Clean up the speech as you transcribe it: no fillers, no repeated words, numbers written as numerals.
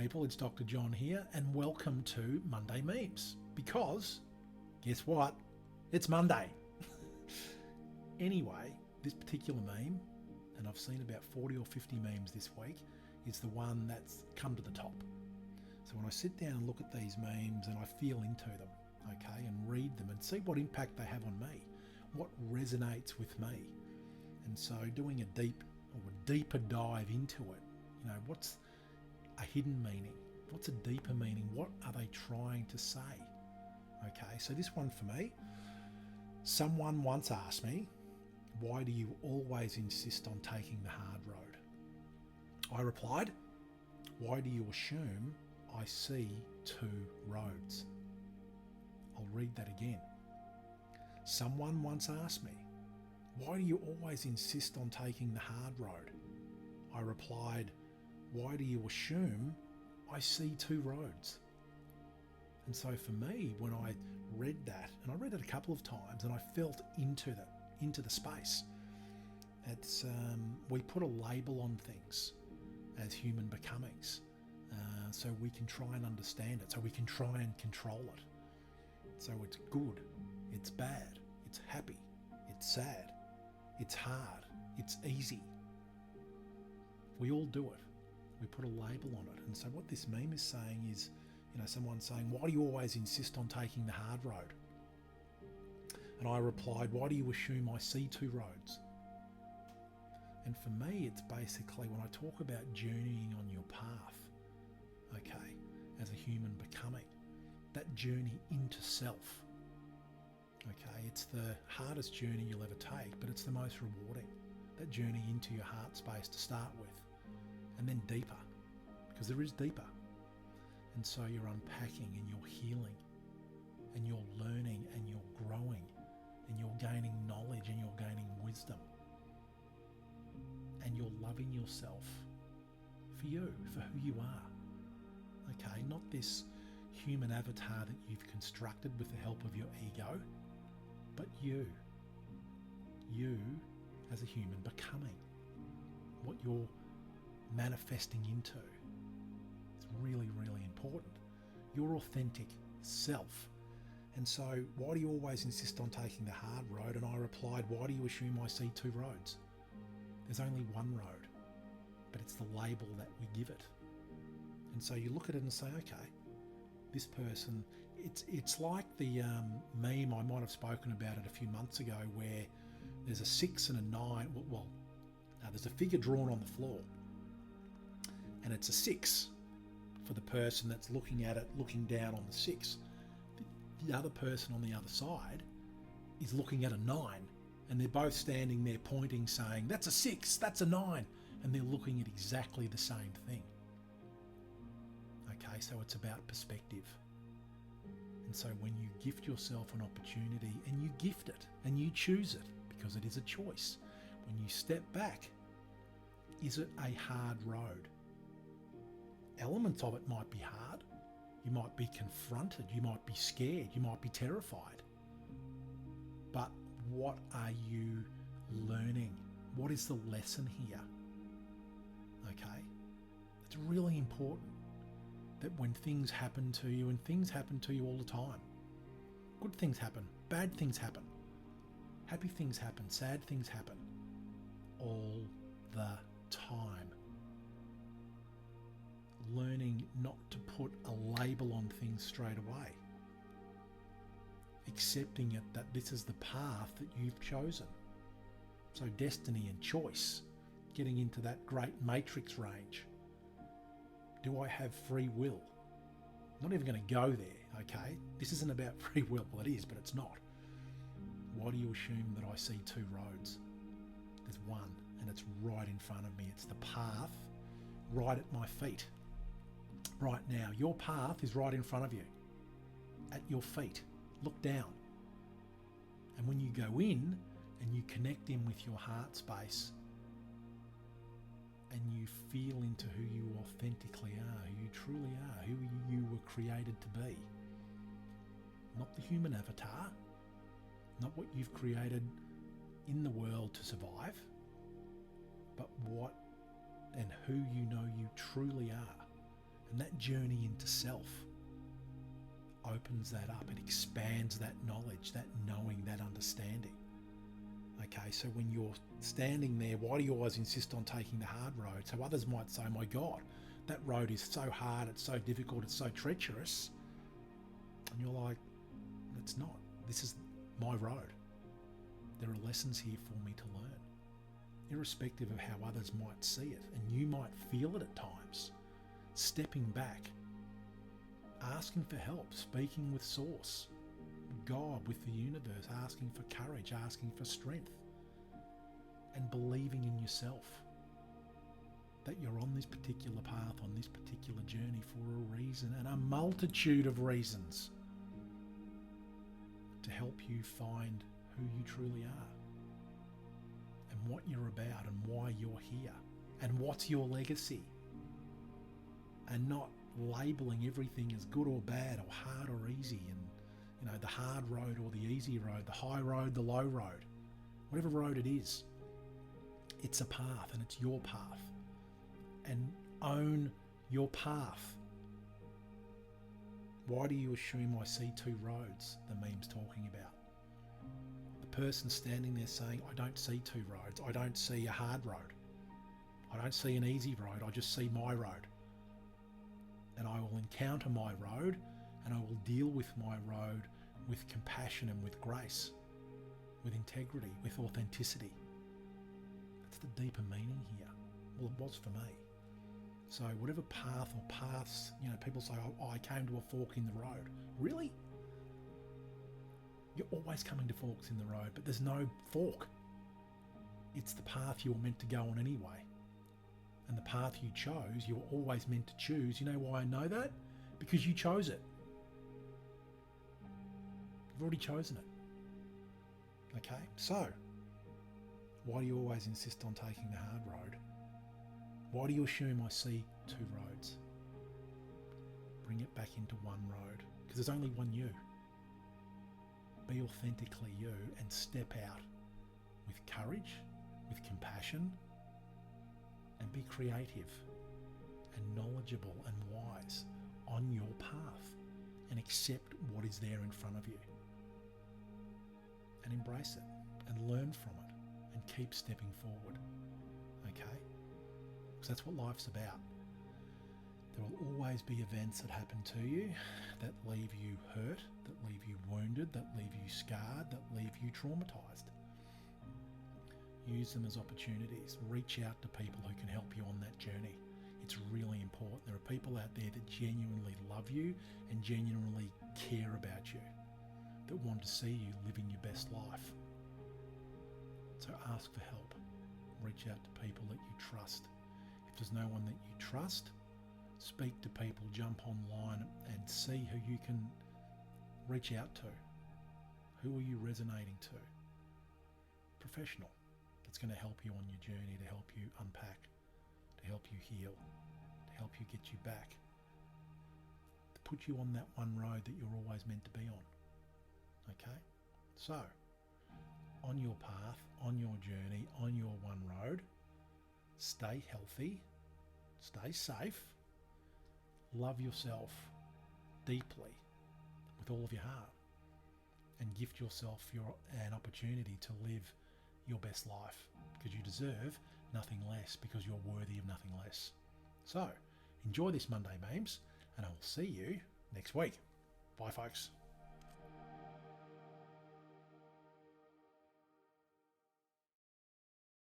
people, it's Dr. John here, and welcome to Monday Memes. Because, guess what? It's Monday. Anyway, this particular meme, and I've seen about 40 or 50 memes this week, is the one that's come to the top. So when I sit down and look at these memes and I feel into them, okay, and read them and see what impact they have on me, what resonates with me. And so doing a deeper dive into it, what's a hidden meaning? What's a deeper meaning? What are they trying to say? Okay, so this one for me, someone once asked me, why do you always insist on taking the hard road? I replied, why do you assume I see two roads? I'll read that again. Someone once asked me, why do you always insist on taking the hard road? I replied, why do you assume I see two roads? And so for me, when I read that, and I read it a couple of times, and I felt into the space, it's we put a label on things as human becomings, so we can try and understand it, so we can try and control it. So it's good, it's bad, it's happy, it's sad, it's hard, it's easy. We all do it. We put a label on it. And so what this meme is saying is, someone saying, why do you always insist on taking the hard road? And I replied, why do you assume I see two roads? And for me, it's basically when I talk about journeying on your path, okay, as a human becoming, that journey into self, okay, it's the hardest journey you'll ever take, but it's the most rewarding. That journey into your heart space to start with, and then deeper, because there is deeper. And so you're unpacking and you're healing and you're learning and you're growing and you're gaining knowledge and you're gaining wisdom and you're loving yourself for you, for who you are. Okay, not this human avatar that you've constructed with the help of your ego, but you as a human becoming, what you're manifesting into. It's really, really important. Your authentic self. And so why do you always insist on taking the hard road? And I replied, why do you assume I see two roads? There's only one road, but it's the label that we give it. And so you look at it and say, okay, this person, it's like the meme, I might have spoken about it a few months ago, where there's a 6 and a 9, there's a figure drawn on the floor, and it's a 6 for the person that's looking at it, looking down on the 6. The other person on the other side is looking at a 9, and they're both standing there pointing, saying, that's a 6, that's a 9, and they're looking at exactly the same thing. Okay, so it's about perspective. And so when you gift yourself an opportunity, and you gift it, and you choose it, because it is a choice, when you step back, is it a hard road? Elements of it might be hard. You might be confronted, you might be scared, you might be terrified. But what are you learning? What is the lesson here? Okay? It's really important that when things happen to you, and things happen to you all the time, good things happen, bad things happen, happy things happen, sad things happen, all the time. Learning not to put a label on things straight away. Accepting it that this is the path that you've chosen. So destiny and choice, getting into that great matrix range. Do I have free will? Not even going to go there, okay? This isn't about free will. Well, it is, but it's not. Why do you assume that I see two roads? There's one, and it's right in front of me. It's the path right at my feet. Right now, your path is right in front of you, at your feet. Look down. And when you go in and you connect in with your heart space and you feel into who you authentically are, who you truly are, who you were created to be, not the human avatar, not what you've created in the world to survive, but what and who you know you truly are. And that journey into self opens that up. It expands that knowledge, that knowing, that understanding. Okay, so when you're standing there, why do you always insist on taking the hard road? So others might say, my God, that road is so hard, it's so difficult, it's so treacherous. And you're like, it's not. This is my road. There are lessons here for me to learn, irrespective of how others might see it. And you might feel it at times. Stepping back, asking for help, speaking with Source, God, with the universe, asking for courage, asking for strength, and believing in yourself that you're on this particular path, on this particular journey for a reason, and a multitude of reasons to help you find who you truly are and what you're about and why you're here and what's your legacy, and not labeling everything as good or bad or hard or easy, and the hard road or the easy road, the high road, the low road, whatever road it is, it's a path and it's your path, and own your path. Why do you assume I see two roads? The meme's talking about the person standing there saying, I don't see two roads. I don't see a hard road. I don't see an easy road. I just see my road. And I will encounter my road, and I will deal with my road with compassion and with grace, with integrity, with authenticity. That's the deeper meaning here. Well, it was for me. So whatever path or paths, people say, oh, I came to a fork in the road. Really? You're always coming to forks in the road, but there's no fork. It's the path you're meant to go on anyway. And the path you chose, you're always meant to choose. You know why I know that? Because you chose it. You've already chosen it. Okay, so why do you always insist on taking the hard road? Why do you assume I see two roads? Bring it back into one road, because there's only one you. Be authentically you and step out with courage, with compassion, and be creative and knowledgeable and wise on your path, and accept what is there in front of you and embrace it and learn from it and keep stepping forward. Okay? Because that's what life's about. There will always be events that happen to you that leave you hurt, that leave you wounded, that leave you scarred, that leave you traumatized. Use them as opportunities. Reach out to people who can help you on that journey. It's really important. There are people out there that genuinely love you and genuinely care about you, that want to see you living your best life. So ask for help. Reach out to people that you trust. If there's no one that you trust, speak to people, jump online and see who you can reach out to. Who are you resonating to? Professional. That's going to help you on your journey, to help you unpack, to help you heal, to help you get you back, to put you on that one road that you're always meant to be on. Okay? So, on your path, on your journey, on your one road, stay healthy, stay safe, love yourself deeply with all of your heart, and gift yourself an opportunity to live your best life, because you deserve nothing less, because you're worthy of nothing less. So, enjoy this Monday memes, and I will see you next week. Bye, folks.